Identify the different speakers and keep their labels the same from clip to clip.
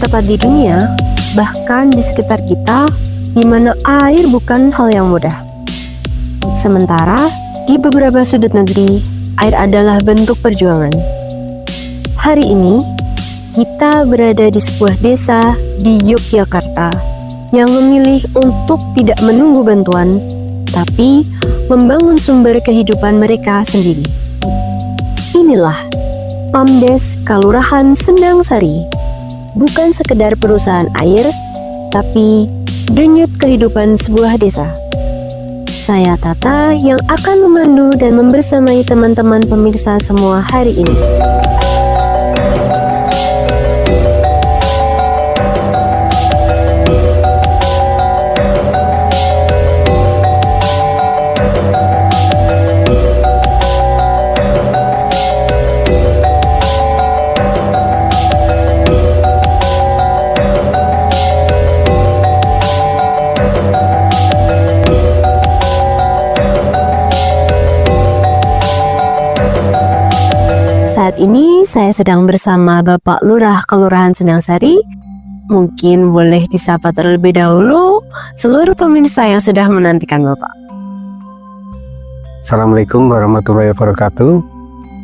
Speaker 1: tempat di dunia, bahkan di sekitar kita, di mana air bukan hal yang mudah. Sementara, di beberapa sudut negeri, air adalah bentuk perjuangan. Hari ini, kita berada di sebuah desa di Yogyakarta yang memilih untuk tidak menunggu bantuan, tapi membangun sumber kehidupan mereka sendiri. Inilah Pamdes Kalurahan Sendang Sari, bukan sekedar perusahaan air, tapi denyut kehidupan sebuah desa. Saya Tata yang akan memandu dan membersamai teman-teman pemirsa semua hari ini. Saat ini saya sedang bersama Bapak Lurah Kelurahan Sendang Sari. Mungkin boleh disapa terlebih dahulu seluruh pemirsa yang sudah menantikan Bapak.
Speaker 2: Assalamualaikum warahmatullahi wabarakatuh.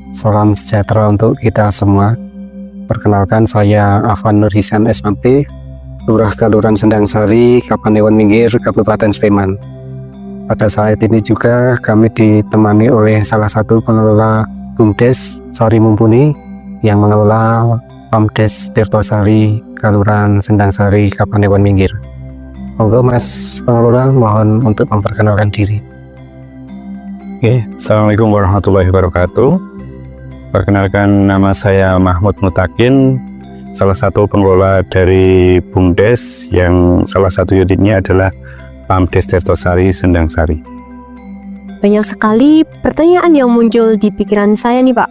Speaker 2: Salam sejahtera untuk kita semua. Perkenalkan, saya Afan Nur Hisan SMP, Lurah Kelurahan Sendang Sari, Kapanewon Minggir, Kabupaten Sleman. Pada saat ini juga kami ditemani oleh salah satu pengelola Bumdes Sari Mumpuni yang mengelola Pamdes Tirtosari Kelurahan Sendang Sari Kapanewon Minggir. Monggo Mas pengelola, mohon untuk memperkenalkan diri.
Speaker 3: Oke, Assalamualaikum warahmatullahi wabarakatuh. Perkenalkan, nama saya Mahmud Mutakin, salah satu pengelola dari Bumdes yang salah satu unitnya adalah Pamdes Tirtosari Sendang Sari.
Speaker 1: Banyak sekali pertanyaan yang muncul di pikiran saya nih Pak.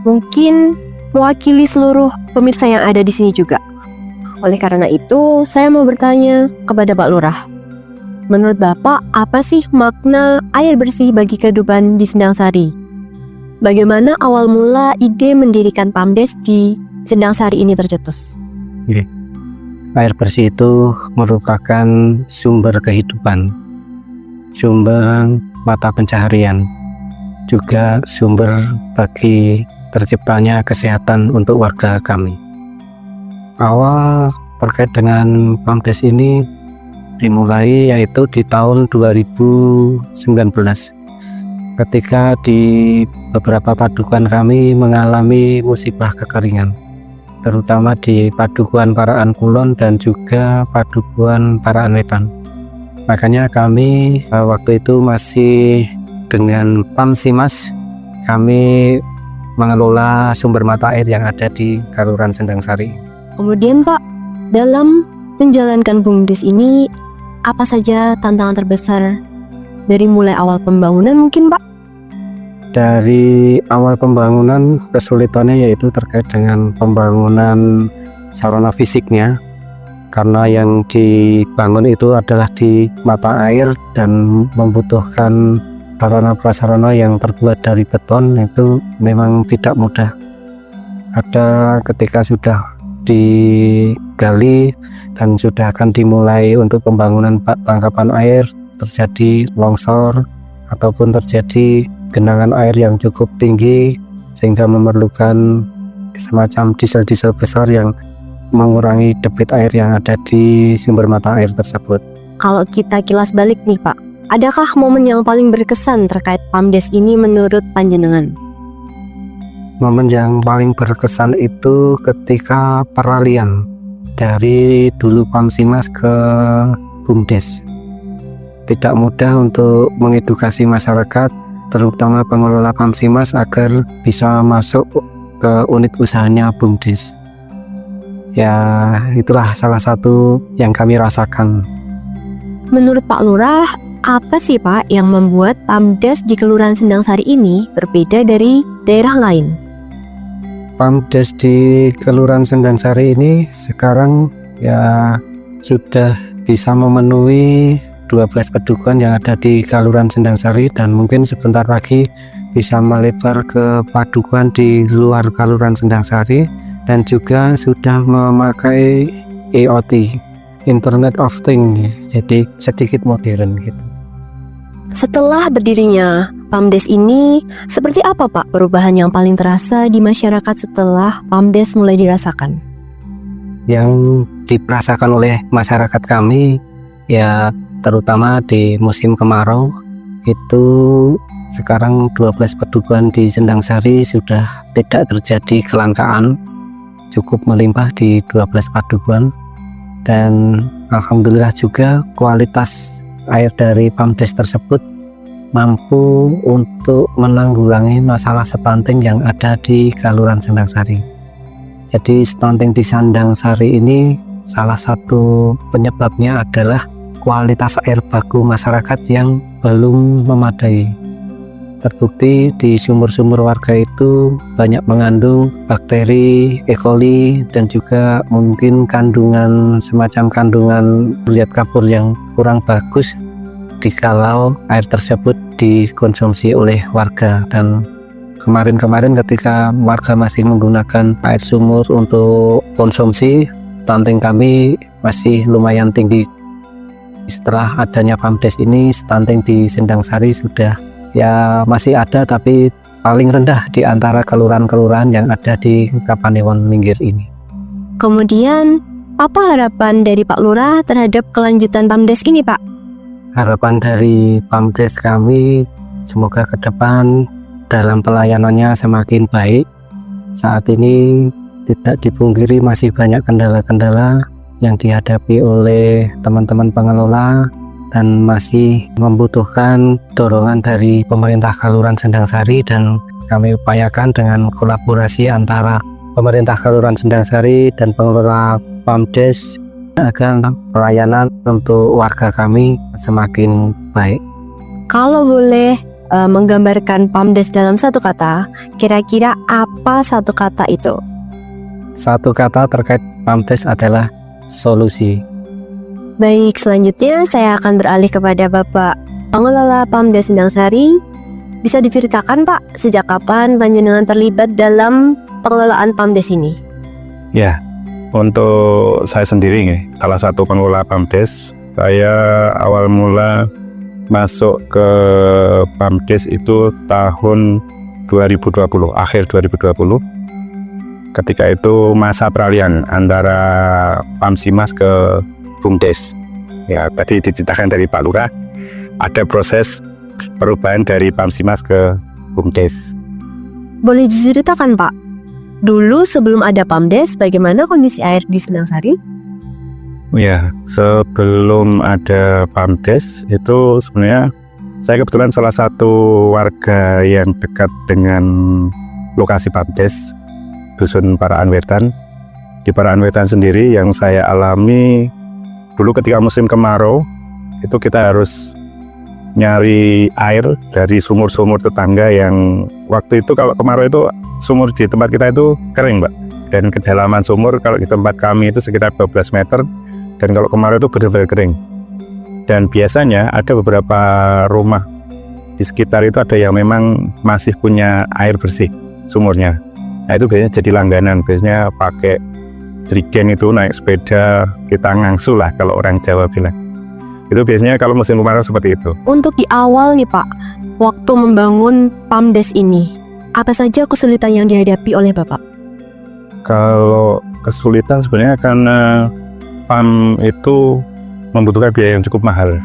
Speaker 1: Mungkin mewakili seluruh pemirsa yang ada di sini juga. Oleh karena itu, saya mau bertanya kepada Pak Lurah. Menurut Bapak, apa sih makna air bersih bagi kehidupan di Sendang Sari? Bagaimana awal mula ide mendirikan Pamdes di Sendang Sari ini tercetus?
Speaker 2: Air bersih itu merupakan sumber kehidupan, sumber mata pencaharian, juga sumber bagi terciptanya kesehatan untuk warga kami. Awal terkait dengan Pamdes ini dimulai yaitu di tahun 2019 ketika di beberapa padukuhan kami mengalami musibah kekeringan, terutama di Padukuhan Paraan Kulon dan juga Padukuhan Paraan Wetan. Makanya kami waktu itu masih dengan Pamsimas, kami mengelola sumber mata air yang ada di Kelurahan Sendang Sari.
Speaker 1: Kemudian Pak, dalam menjalankan Bumdes ini, apa saja tantangan terbesar dari mulai awal pembangunan mungkin Pak?
Speaker 2: Dari awal pembangunan, kesulitannya yaitu terkait dengan pembangunan sarana fisiknya, karena yang dibangun itu adalah di mata air dan membutuhkan sarana prasarana yang terbuat dari beton, itu memang tidak mudah. Ada ketika sudah digali dan sudah akan dimulai untuk pembangunan tangkapan air, terjadi longsor ataupun terjadi genangan air yang cukup tinggi sehingga memerlukan semacam diesel-diesel besar yang mengurangi debit air yang ada di sumber mata air tersebut.
Speaker 1: Kalau kita kilas balik nih Pak, adakah momen yang paling berkesan terkait Pamdes ini menurut panjenengan?
Speaker 2: Momen yang paling berkesan itu ketika peralihan dari dulu Pamsimas ke Bumdes. Tidak mudah untuk mengedukasi masyarakat, terutama pengelola Pamsimas, agar bisa masuk ke unit usahanya Bumdes. Ya, itulah salah satu yang kami rasakan.
Speaker 1: Menurut Pak Lurah, apa sih Pak yang membuat Pamdes di Kelurahan Sendang Sari ini berbeda dari daerah lain?
Speaker 2: Pamdes di Kelurahan Sendang Sari ini sekarang ya sudah bisa memenuhi 12 padukuhan yang ada di Kelurahan Sendang Sari, dan mungkin sebentar lagi bisa melebar ke padukuhan di luar Kelurahan Sendang Sari, dan juga sudah memakai IoT, Internet of Things, jadi sedikit modern gitu.
Speaker 1: Setelah berdirinya PAMDes ini, seperti apa Pak perubahan yang paling terasa di masyarakat setelah PAMDes mulai dirasakan?
Speaker 2: Yang dirasakan oleh masyarakat kami ya terutama di musim kemarau itu sekarang 12 padukuhan di Sendang Sari sudah tidak terjadi kelangkaan, cukup melimpah di 12 padukuhan, dan alhamdulillah juga kualitas air dari PAMDes tersebut mampu untuk menanggulangi masalah stunting yang ada di Kelurahan Sendang Sari. Jadi stunting di Sendang Sari ini salah satu penyebabnya adalah kualitas air baku masyarakat yang belum memadai. Terbukti di sumur-sumur warga itu banyak mengandung bakteri E. coli dan juga mungkin semacam kandungan zat kapur yang kurang bagus dikalau air tersebut dikonsumsi oleh warga. Dan kemarin-kemarin ketika warga masih menggunakan air sumur untuk konsumsi, stunting kami masih lumayan tinggi. Setelah adanya PAMDes ini, stunting di Sendang Sari sudah ya masih ada, tapi paling rendah di antara kelurahan-kelurahan yang ada di Kapanewon Minggir ini.
Speaker 1: Kemudian, apa harapan dari Pak Lurah terhadap kelanjutan PAMDes ini Pak?
Speaker 2: Harapan dari PAMDes kami semoga ke depan dalam pelayanannya semakin baik. Saat ini tidak dipungkiri masih banyak kendala-kendala yang dihadapi oleh teman-teman pengelola dan masih membutuhkan dorongan dari pemerintah Kelurahan Sendang Sari, dan kami upayakan dengan kolaborasi antara pemerintah Kelurahan Sendang Sari dan pengelola PAMDes agar pelayanan untuk warga kami semakin baik.
Speaker 1: Kalau boleh menggambarkan PAMDes dalam satu kata, kira-kira apa satu kata itu?
Speaker 2: Satu kata terkait PAMDes adalah solusi.
Speaker 1: Baik, selanjutnya saya akan beralih kepada Bapak Pengelola PAMDes Sendang Sari. Bisa diceritakan Pak, sejak kapan panjenengan terlibat dalam pengelolaan PAMDes ini?
Speaker 3: Ya, untuk saya sendiri salah satu pengelola PAMDes, saya awal mula masuk ke PAMDes itu tahun 2020, akhir 2020. Ketika itu masa peralihan antara Pamsimas ke BUMDes. Ya, tadi diceritakan dari Pak Lurah, ada proses perubahan dari Pamsimas ke BUMDes.
Speaker 1: Boleh diceritakan Pak, dulu sebelum ada PAMDes, bagaimana kondisi air di Sendang Sari?
Speaker 3: Ya, sebelum ada PAMDes itu sebenarnya saya kebetulan salah satu warga yang dekat dengan lokasi PAMDes, Dusun Paraan Wetan. Di Paraan Wetan sendiri yang saya alami dulu ketika musim kemarau, itu kita harus nyari air dari sumur-sumur tetangga yang waktu itu kalau kemarau itu sumur di tempat kita itu kering, Mbak. Dan kedalaman sumur kalau di tempat kami itu sekitar 12 meter, dan kalau kemarau itu benar-benar kering. Dan biasanya ada beberapa rumah di sekitar itu ada yang memang masih punya air bersih sumurnya. Nah itu biasanya jadi langganan, biasanya pakai jerigen itu naik sepeda, kita ngangsu lah kalau orang Jawa bilang. Itu biasanya kalau musim kemarau seperti itu.
Speaker 1: Untuk di awal nih Pak, waktu membangun PAMDes ini, apa saja kesulitan yang dihadapi oleh Bapak?
Speaker 3: Kalau kesulitan sebenarnya karena PAM itu membutuhkan biaya yang cukup mahal.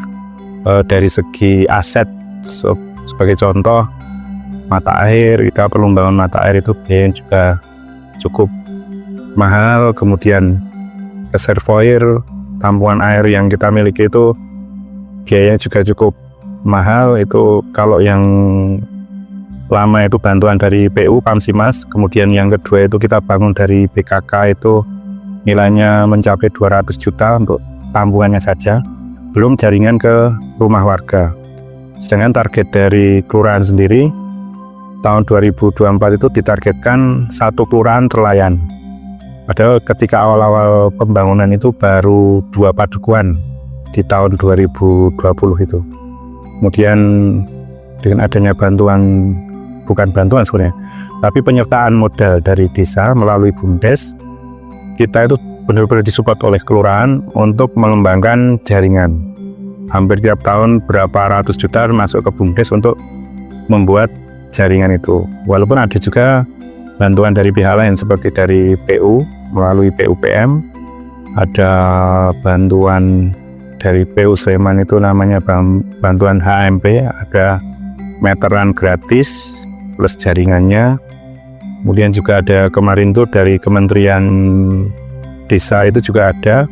Speaker 3: Dari segi aset, sebagai contoh mata air, kita perlu membangun mata air itu biaya juga cukup mahal. Kemudian reservoir, tampungan air yang kita miliki itu biayanya juga cukup mahal. Itu kalau yang lama itu bantuan dari PU Pamsimas, kemudian yang kedua itu kita bangun dari BKK, itu nilainya mencapai 200 juta untuk tampungannya saja, belum jaringan ke rumah warga. Sedangkan target dari kelurahan sendiri tahun 2024 itu ditargetkan 1 kelurahan terlayan. Padahal ketika awal-awal pembangunan itu baru 2 padukuhan di tahun 2020 itu. Kemudian dengan adanya bantuan, bukan bantuan sebenarnya, tapi penyertaan modal dari desa melalui BUMDes, kita itu benar-benar disupport oleh kelurahan untuk mengembangkan jaringan. Hampir tiap tahun berapa ratus juta masuk ke BUMDes untuk membuat jaringan itu. Walaupun ada juga bantuan dari pihak lain seperti dari PU melalui PUPM, ada bantuan dari PU Sleman itu namanya bantuan HMP, ada meteran gratis plus jaringannya. Kemudian juga ada kemarin tuh dari Kementerian Desa itu juga ada.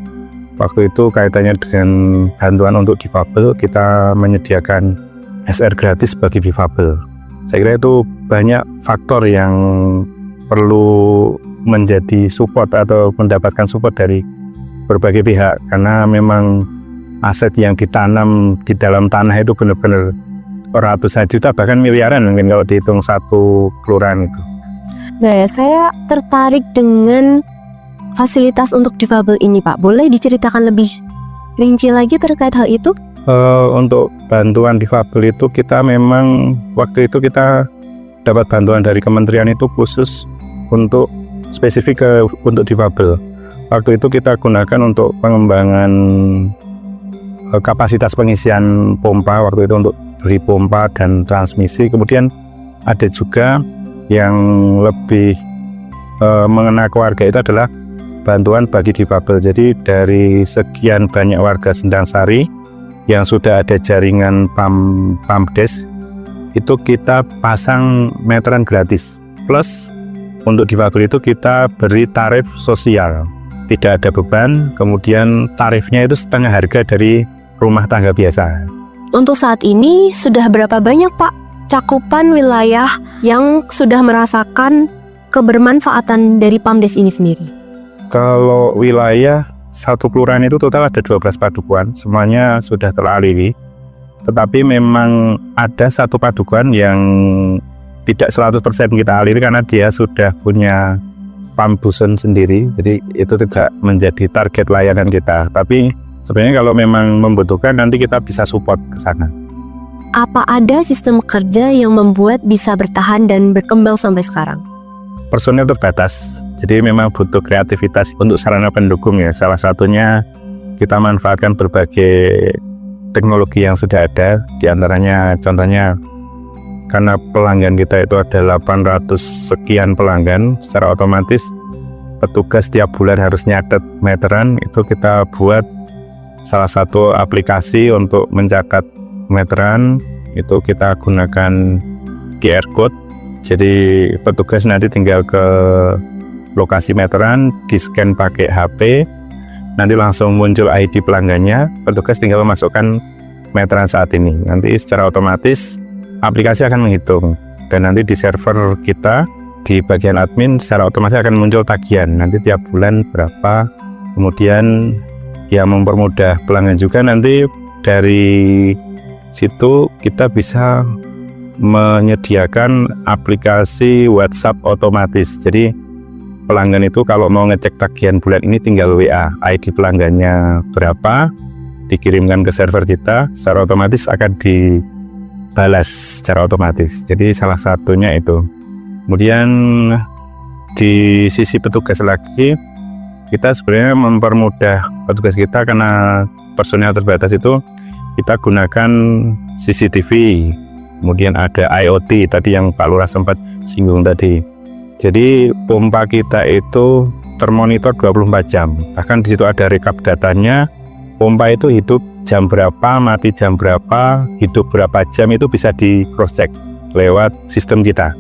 Speaker 3: Waktu itu kaitannya dengan bantuan untuk difabel, kita menyediakan SR gratis bagi difabel. Saya kira itu banyak faktor yang perlu menjadi support atau mendapatkan support dari berbagai pihak, karena memang aset yang ditanam di dalam tanah itu benar-benar ratusan juta bahkan miliaran mungkin kalau dihitung satu kelurahan itu.
Speaker 1: Nah ya, saya tertarik dengan fasilitas untuk difabel ini Pak. Boleh diceritakan lebih rinci lagi terkait hal itu?
Speaker 3: Untuk bantuan difabel itu kita memang waktu itu kita dapat bantuan dari kementerian itu khusus untuk spesifik untuk difabel. Waktu itu kita gunakan untuk pengembangan kapasitas pengisian pompa, waktu itu untuk beli pompa dan transmisi. Kemudian ada juga yang lebih mengena keluarga itu adalah bantuan bagi difabel. Jadi dari sekian banyak warga Sendang Sari yang sudah ada jaringan PAMDes, itu kita pasang meteran gratis. Plus untuk difabel itu kita beri tarif sosial, tidak ada beban. Kemudian tarifnya itu setengah harga dari rumah tangga biasa.
Speaker 1: Untuk saat ini sudah berapa banyak Pak cakupan wilayah yang sudah merasakan kebermanfaatan dari PAMDes ini sendiri?
Speaker 3: Kalau wilayah satu kelurahan itu total ada 12 padukuan, semuanya sudah teraliri. Tetapi memang ada satu padukuan yang tidak 100% kita aliri karena dia sudah punya pambusun sendiri, jadi itu tidak menjadi target layanan kita. Tapi sebenarnya kalau memang membutuhkan nanti kita bisa support ke sana.
Speaker 1: Apa ada sistem kerja yang membuat bisa bertahan dan berkembang sampai sekarang?
Speaker 3: Personil terbatas, jadi memang butuh kreativitas untuk sarana pendukung ya. Salah satunya kita manfaatkan berbagai teknologi yang sudah ada, diantaranya contohnya karena pelanggan kita itu ada 800 sekian pelanggan, secara otomatis petugas tiap bulan harus nyatet meteran, itu kita buat salah satu aplikasi untuk mencatat meteran, itu kita gunakan QR code. Jadi petugas nanti tinggal ke lokasi meteran, di-scan pakai HP, nanti langsung muncul ID pelanggannya, petugas tinggal memasukkan meteran saat ini. Nanti secara otomatis aplikasi akan menghitung, dan nanti di server kita di bagian admin secara otomatis akan muncul tagihan nanti tiap bulan berapa. Kemudian ya mempermudah pelanggan juga, nanti dari situ kita bisa menyediakan aplikasi WhatsApp otomatis. Jadi pelanggan itu kalau mau ngecek tagihan bulan ini tinggal WA, ID pelanggannya berapa, dikirimkan ke server kita, secara otomatis akan dibalas secara otomatis. Jadi salah satunya itu. Kemudian di sisi petugas lagi, kita sebenarnya mempermudah petugas kita karena personil terbatas itu kita gunakan CCTV, kemudian ada IoT tadi yang Pak Lurah sempat singgung tadi. Jadi pompa kita itu termonitor 24 jam. Bahkan di situ ada rekap datanya. Pompa itu hidup jam berapa, mati jam berapa, hidup berapa jam, itu bisa di cross check lewat sistem kita.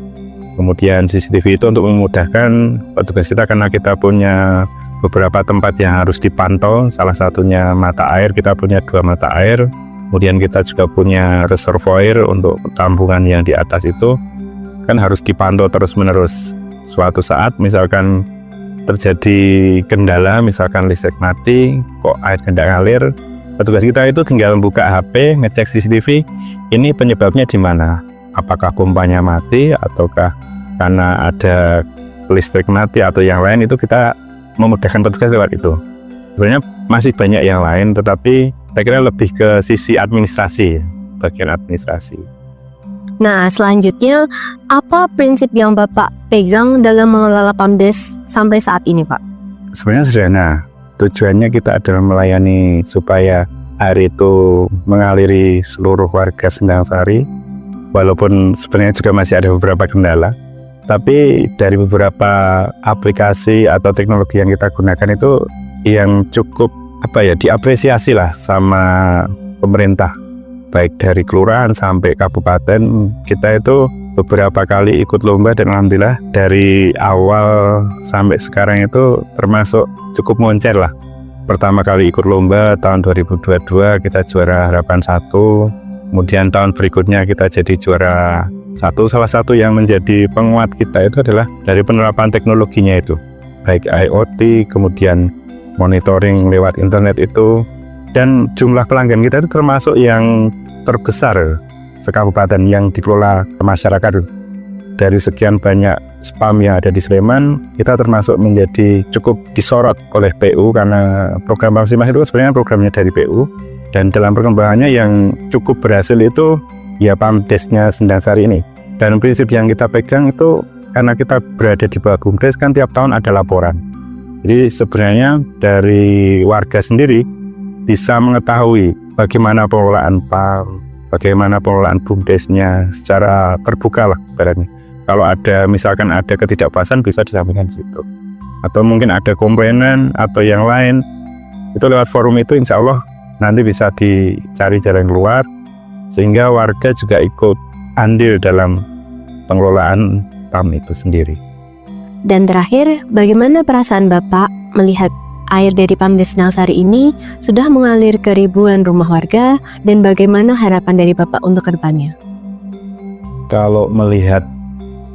Speaker 3: Kemudian CCTV itu untuk memudahkan petugas kita karena kita punya beberapa tempat yang harus dipantau. Salah satunya mata air, kita punya 2 mata air. Kemudian kita juga punya reservoir untuk tampungan yang di atas itu kan harus dipantau terus-menerus. Suatu saat misalkan terjadi kendala, misalkan listrik mati, kok air tidak ngalir, petugas kita itu tinggal buka HP, ngecek CCTV, ini penyebabnya di mana? Apakah pompanya mati ataukah karena ada listrik mati atau yang lain, itu kita memudahkan petugas lewat itu. Sebenarnya masih banyak yang lain, tetapi saya kira lebih ke sisi administrasi, bagian administrasi.
Speaker 1: Nah, selanjutnya apa prinsip yang Bapak pegang dalam mengelola PAMDes sampai saat ini, Pak?
Speaker 3: sebenarnya sederhana. Tujuannya kita adalah melayani supaya air itu mengaliri seluruh warga Sendang Sari, walaupun sebenarnya juga masih ada beberapa kendala. Tapi dari beberapa aplikasi atau teknologi yang kita gunakan itu yang cukup diapresiasi lah sama pemerintah, baik dari kelurahan sampai kabupaten. Kita itu beberapa kali ikut lomba dan alhamdulillah dari awal sampai sekarang itu termasuk cukup moncer lah. Pertama kali ikut lomba tahun 2022 kita juara harapan 1, kemudian tahun berikutnya kita jadi juara 1. Salah satu yang menjadi penguat kita itu adalah dari penerapan teknologinya itu, baik IoT, kemudian monitoring lewat internet itu, dan jumlah pelanggan kita itu termasuk yang terbesar sekabupaten yang dikelola masyarakat. Dari sekian banyak spam yang ada di Sleman, kita termasuk menjadi cukup disorot oleh PU karena program Pamsimas itu sebenarnya programnya dari PU, dan dalam perkembangannya yang cukup berhasil itu ya Pamdesnya Sendang Sari ini. Dan prinsip yang kita pegang itu karena kita berada di bawah Bumdes kan tiap tahun ada laporan. Jadi sebenarnya dari warga sendiri bisa mengetahui bagaimana pengelolaan PAM, bagaimana pengelolaan Bumdesnya secara terbuka lah ibaratnya. Kalau ada misalkan ada ketidakpuasan bisa disampaikan di situ. Atau mungkin ada komplainan atau yang lain, itu lewat forum itu insya Allah nanti bisa dicari jalan keluar sehingga warga juga ikut andil dalam pengelolaan PAM itu sendiri.
Speaker 1: Dan terakhir, bagaimana perasaan Bapak melihat air dari Pamdes Sendang Sari ini sudah mengalir ke ribuan rumah warga, dan bagaimana harapan dari Bapak untuk kedepannya?
Speaker 3: Kalau melihat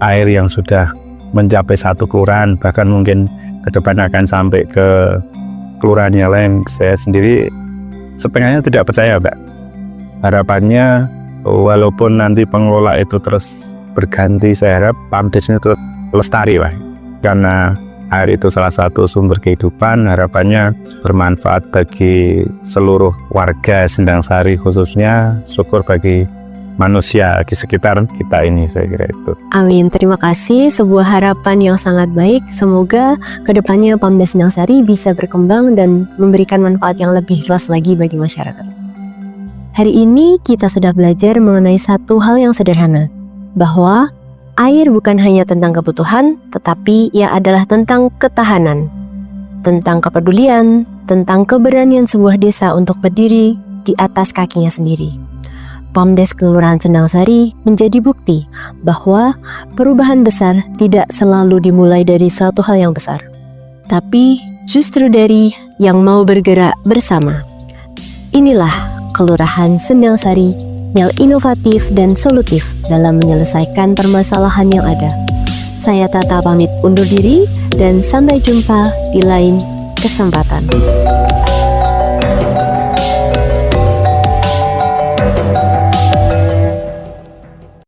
Speaker 3: air yang sudah mencapai satu kelurahan, bahkan mungkin ke depan akan sampai ke kelurahan yang lain, saya sendiri setengahnya tidak percaya, Mbak. Harapannya walaupun nanti pengelola itu terus berganti, saya harap Pamdes itu lestari, Pak. Karena air itu salah satu sumber kehidupan, harapannya bermanfaat bagi seluruh warga Sendang Sari, khususnya syukur bagi manusia di sekitar kita ini, saya kira itu.
Speaker 1: Amin, terima kasih, sebuah harapan yang sangat baik. Semoga kedepannya Pamdes Sendang Sari bisa berkembang dan memberikan manfaat yang lebih luas lagi bagi masyarakat. Hari ini kita sudah belajar mengenai satu hal yang sederhana, bahwa air bukan hanya tentang kebutuhan, tetapi ia adalah tentang ketahanan, tentang kepedulian, tentang keberanian sebuah desa untuk berdiri di atas kakinya sendiri. Pamdes Kelurahan Sendang Sari menjadi bukti bahwa perubahan besar tidak selalu dimulai dari suatu hal yang besar, tapi justru dari yang mau bergerak bersama. Inilah Kelurahan Sendang Sari yang inovatif dan solutif dalam menyelesaikan permasalahan yang ada. Saya Tata pamit undur diri dan sampai jumpa di lain kesempatan.